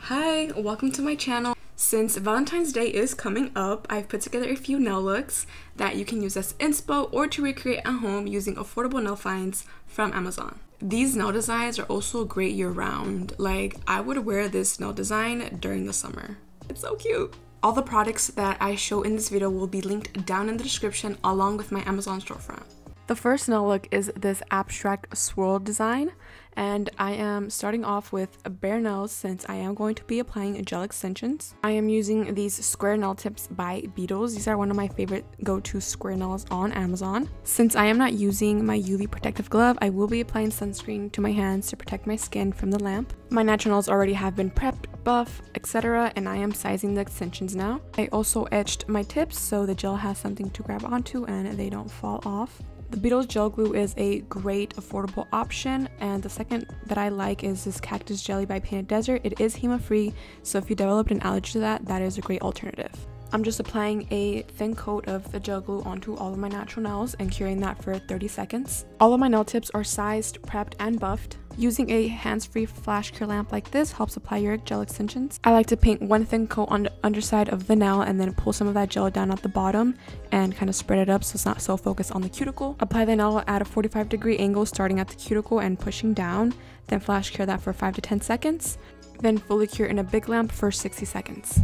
Hi, welcome to my channel. Since Valentine's Day is coming up, I've put together a few nail looks that you can use as inspo or to recreate at home using affordable nail finds from Amazon. These nail designs are also great year-round. Like, I would wear this nail design during the summer. It's so cute. All the products that I show in this video will be linked down in the description along with my Amazon storefront. The first nail look is this abstract swirl design, and I am starting off with bare nails since I am going to be applying gel extensions. I am using these square nail tips by Beetles. These are one of my favorite go-to square nails on Amazon. Since I am not using my UV protective glove, I will be applying sunscreen to my hands to protect my skin from the lamp. My natural nails already have been prepped, buff, etc., and I am sizing the extensions now. I also etched my tips so the gel has something to grab onto and they don't fall off. The Beetles gel glue is a great affordable option, and the second that I like is this cactus jelly by Painted Desert. It is HEMA free, so if you developed an allergy to that, that is a great alternative. I'm just applying a thin coat of the gel glue onto all of my natural nails and curing that for 30 seconds. All of my nail tips are sized, prepped, and buffed. Using a hands-free flash cure lamp like this helps apply your gel extensions. I like to paint one thin coat on the underside of the nail and then pull some of that gel down at the bottom and kind of spread it up so it's not so focused on the cuticle. Apply the nail at a 45-degree angle starting at the cuticle and pushing down, then flash cure that for 5 to 10 seconds, then fully cure in a big lamp for 60 seconds.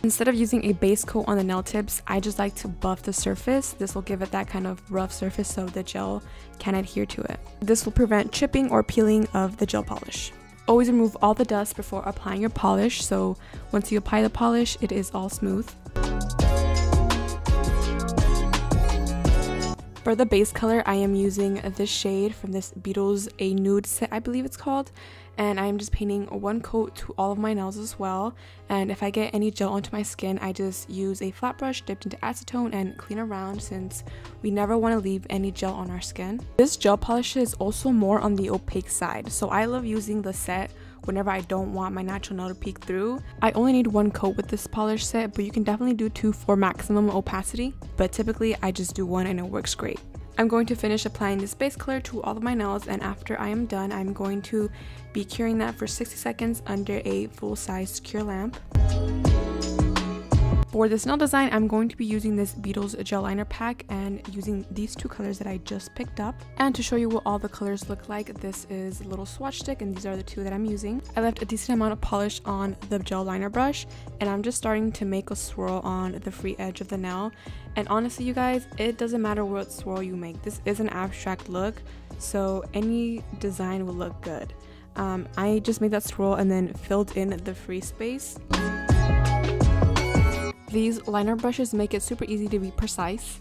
Instead of using a base coat on the nail tips, I just like to buff the surface. This will give it that kind of rough surface so the gel can adhere to it. This will prevent chipping or peeling of the gel polish. Always remove all the dust before applying your polish, so once you apply the polish, it is all smooth. For the base color, I am using this shade from this Beetles A Nude set, I believe it's called, and I am just painting one coat to all of my nails as well. And if I get any gel onto my skin, I just use a flat brush dipped into acetone and clean around, since we never want to leave any gel on our skin. This gel polish is also more on the opaque side, so I love using the set whenever I don't want my natural nail to peek through. I only need one coat with this polish set, but you can definitely do 2 for maximum opacity, but typically I just do 1 and it works great. I'm going to finish applying this base color to all of my nails, and after I am done, I'm going to be curing that for 60 seconds under a full-size cure lamp. For this nail design, I'm going to be using this Beetles gel liner pack and using these 2 colors that I just picked up. And to show you what all the colors look like, this is a little swatch stick and these are the 2 that I'm using. I left a decent amount of polish on the gel liner brush, and I'm just starting to make a swirl on the free edge of the nail. And honestly, you guys, it doesn't matter what swirl you make. This is an abstract look, so any design will look good. I just made that swirl and then filled in the free space. These liner brushes make it super easy to be precise.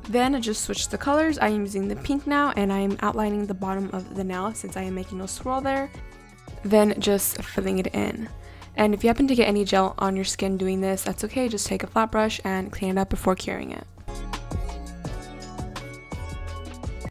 Then just switch the colors. I am using the pink now, and I am outlining the bottom of the nail since I am making a swirl there. Then just filling it in. And if you happen to get any gel on your skin doing this, that's okay. Just take a flat brush and clean it up before curing it.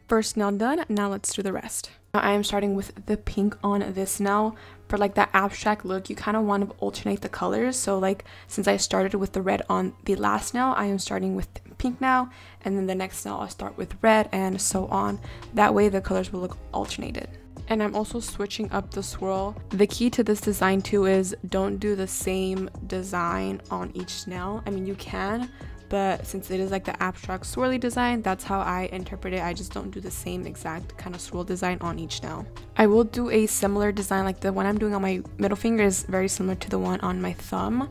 First nail done, now let's do the rest. Now I am starting with the pink on this nail. For like that abstract look, you kind of want to alternate the colors. So like, since I started with the red on the last nail, I am starting with pink now, and then the next nail I'll start with red, and so on. That way the colors will look alternated. And I'm also switching up the swirl. The key to this design too is don't do the same design on each nail. I mean, you can, but since it is like the abstract swirly design, that's how I interpret it. I just don't do the same exact kind of swirl design on each nail. I will do a similar design, like the one I'm doing on my middle finger is very similar to the one on my thumb.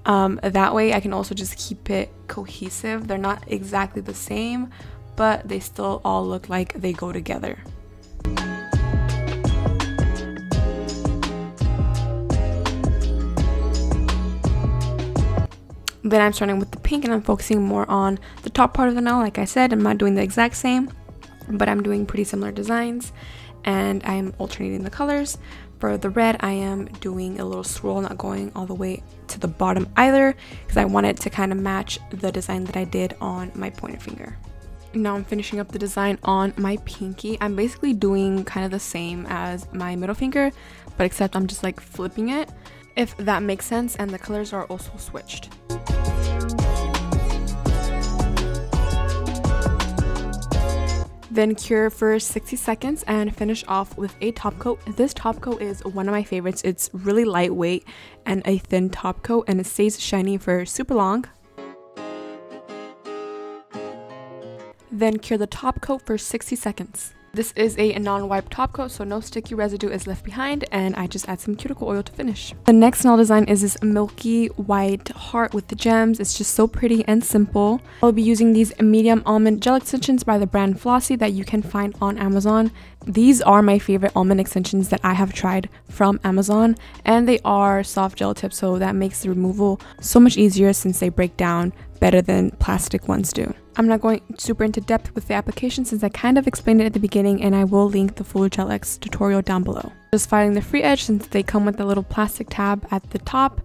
That way I can also just keep it cohesive. They're not exactly the same, but they still all look like they go together. Then I'm starting with the pink, and I'm focusing more on the top part of the nail. Like I said, I'm not doing the exact same, but I'm doing pretty similar designs, and I'm alternating the colors. For the red, I am doing a little swirl, not going all the way to the bottom either, because I want it to kind of match the design that I did on my pointer finger. Now I'm finishing up the design on my pinky. I'm basically doing kind of the same as my middle finger, but except I'm just like flipping it, if that makes sense, and the colors are also switched. Then cure for 60 seconds and finish off with a top coat. This top coat is one of my favorites. It's really lightweight and a thin top coat, and it stays shiny for super long. Then cure the top coat for 60 seconds. This is a non-wipe top coat, so no sticky residue is left behind, and I just add some cuticle oil to finish. The next nail design is this milky white heart with the gems. It's just so pretty and simple. I'll be using these medium almond gel extensions by the brand Flossy that you can find on Amazon. These are my favorite almond extensions that I have tried from Amazon, and they are soft gel tips, so that makes the removal so much easier since they break down better than plastic ones do. I'm not going super into depth with the application since I kind of explained it at the beginning, and I will link the full Gel X tutorial down below. Just filing the free edge since they come with a little plastic tab at the top.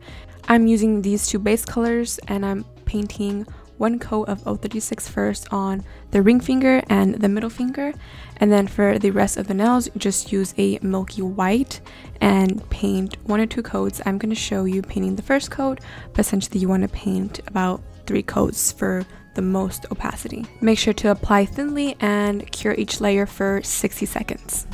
I'm using these two base colors, and I'm painting one coat of 036 first on the ring finger and the middle finger, and then for the rest of the nails just use a milky white and paint 1 or 2 coats. I'm going to show you painting the first coat, but essentially you want to paint about 3 coats for the most opacity. Make sure to apply thinly and cure each layer for 60 seconds.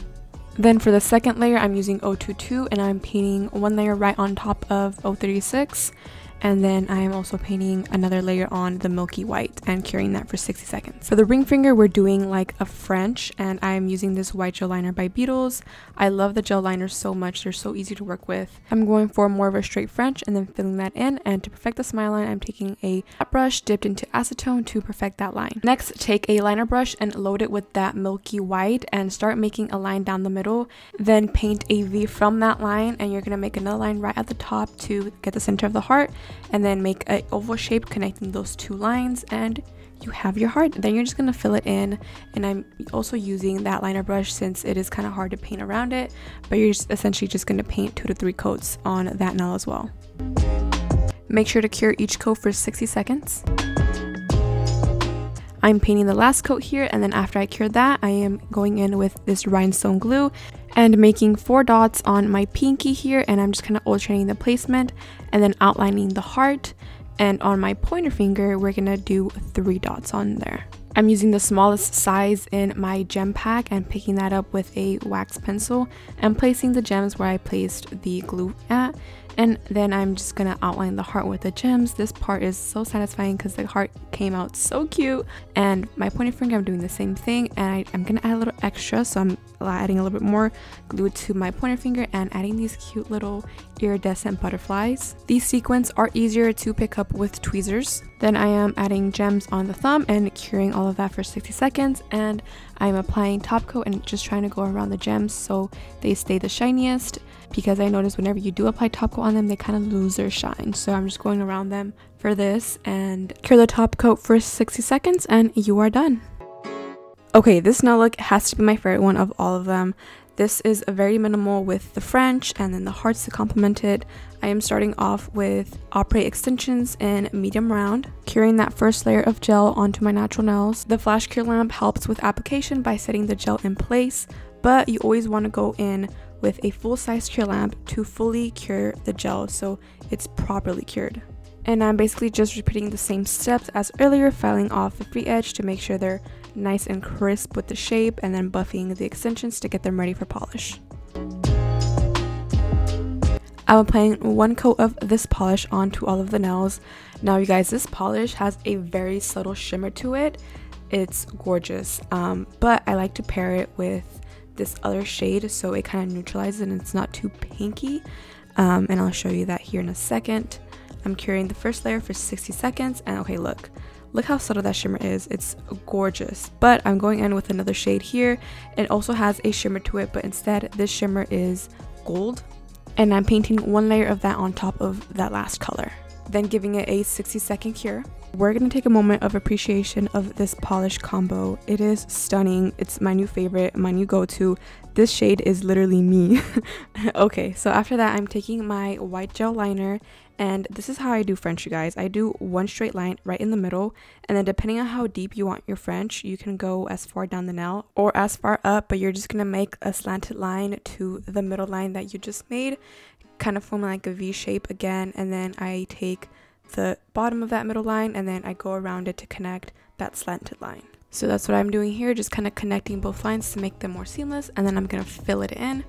Then for the second layer, I'm using 022 and I'm painting 1 layer right on top of 036, and then I am also painting another layer on the milky white and curing that for 60 seconds. For the ring finger, we're doing like a French, and I'm using this white gel liner by Beetles. I love the gel liners so much, they're so easy to work with. I'm going for more of a straight French and then filling that in, and to perfect the smile line, I'm taking a flat brush dipped into acetone to perfect that line. Next, take a liner brush and load it with that milky white and start making a line down the middle. Then paint a V from that line, and you're gonna make another line right at the top to get the center of the heart, and then make an oval shape connecting those 2 lines, and you have your heart. Then you're just gonna fill it in, and I'm also using that liner brush since it is kind of hard to paint around it, but you're essentially just gonna paint 2 to 3 coats on that nail as well. Make sure to cure each coat for 60 seconds. I'm painting the last coat here, and then after I cure that, I am going in with this rhinestone glue and making 4 dots on my pinky here, and I'm just kind of alternating the placement and then outlining the heart. And on my pointer finger, we're gonna do 3 dots on there. I'm using the smallest size in my gem pack and picking that up with a wax pencil and placing the gems where I placed the glue at. And then I'm just gonna outline the heart with the gems. This part is so satisfying because the heart came out so cute. And my pointer finger, I'm doing the same thing, and I'm gonna add a little extra, so I'm adding a little bit more glue to my pointer finger and adding these cute little iridescent butterflies. These sequins are easier to pick up with tweezers. Then I am adding gems on the thumb and curing all of that for 60 seconds, and I'm applying top coat and just trying to go around the gems so they stay the shiniest, because I noticed whenever you do apply top coat on them, they kind of lose their shine. So I'm just going around them for this and cure the top coat for 60 seconds and you are done. Okay, this nail look has to be my favorite one of all of them. This is a very minimal with the French and then the hearts to complement it. I am starting off with Opry extensions in medium round, curing that first layer of gel onto my natural nails. The flash cure lamp helps with application by setting the gel in place, but you always want to go in with a full-size cure lamp to fully cure the gel so it's properly cured. And I'm basically just repeating the same steps as earlier, filing off the free edge to make sure they're nice and crisp with the shape, and then buffing the extensions to get them ready for polish. I'm applying 1 coat of this polish onto all of the nails. Now you guys, this polish has a very subtle shimmer to it. It's gorgeous, but I like to pair it with this other shade so it kind of neutralizes and it's not too pinky, and I'll show you that here in a second. I'm curing the first layer for 60 seconds, and okay, look how subtle that shimmer is. It's gorgeous. But I'm going in with another shade here. It also has a shimmer to it, but instead this shimmer is gold, and I'm painting 1 layer of that on top of that last color, then giving it a 60-second cure. We're gonna take a moment of appreciation of this polish combo. It is stunning. It's my new favorite, my new go-to. This shade is literally me. Okay, so after that, I'm taking my white gel liner, and this is how I do French, you guys. I do 1 straight line right in the middle, and then depending on how deep you want your French, you can go as far down the nail or as far up, but you're just gonna make a slanted line to the middle line that you just made, kind of forming like a V shape again, and then I take the bottom of that middle line and then I go around it to connect that slanted line. So that's what I'm doing here, just kind of connecting both lines to make them more seamless, and then I'm going to fill it in.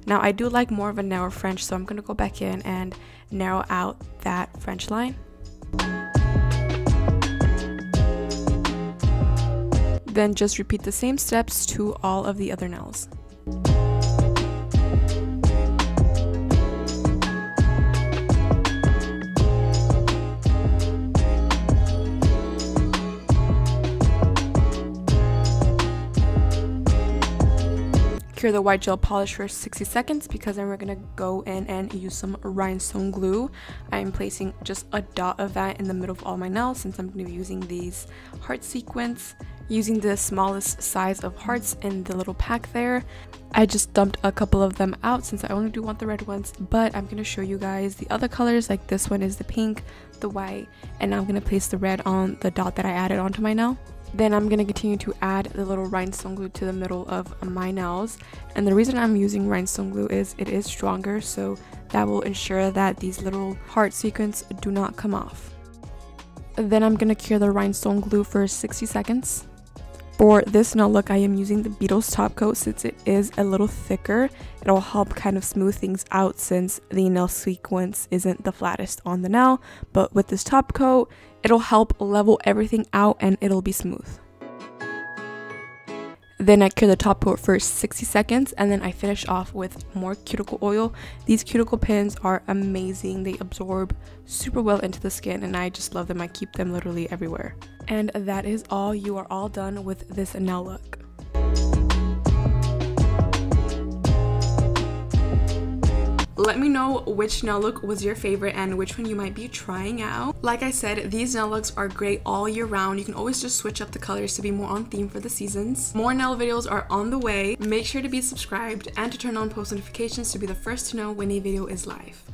Now I do like more of a narrow French, so I'm going to go back in and narrow out that French line. Then just repeat the same steps to all of the other nails. Cure the white gel polish for 60 seconds because then we're going to go in and use some rhinestone glue. I'm placing just a dot of that in the middle of all my nails since I'm going to be using these heart sequins. Using the smallest size of hearts in the little pack there. I just dumped a couple of them out since I only do want the red ones, but I'm going to show you guys the other colors. Like this one is the pink, the white, and I'm going to place the red on the dot that I added onto my nail. Then I'm going to continue to add the little rhinestone glue to the middle of my nails. And the reason I'm using rhinestone glue is it is stronger, so that will ensure that these little heart sequins do not come off. Then I'm going to cure the rhinestone glue for 60 seconds. For this nail look, I am using the Beetles top coat since it is a little thicker. It'll help kind of smooth things out since the nail sequence isn't the flattest on the nail. But with this top coat, it'll help level everything out and it'll be smooth. Then I cure the top coat for 60 seconds and then I finish off with more cuticle oil. These cuticle pins are amazing. They absorb super well into the skin and I just love them. I keep them literally everywhere. And that is all. You are all done with this nail look. Let me know which nail look was your favorite and which one you might be trying out. Like I said, these nail looks are great all year round. You can always just switch up the colors to be more on theme for the seasons. More nail videos are on the way. Make sure to be subscribed and to turn on post notifications to be the first to know when a video is live.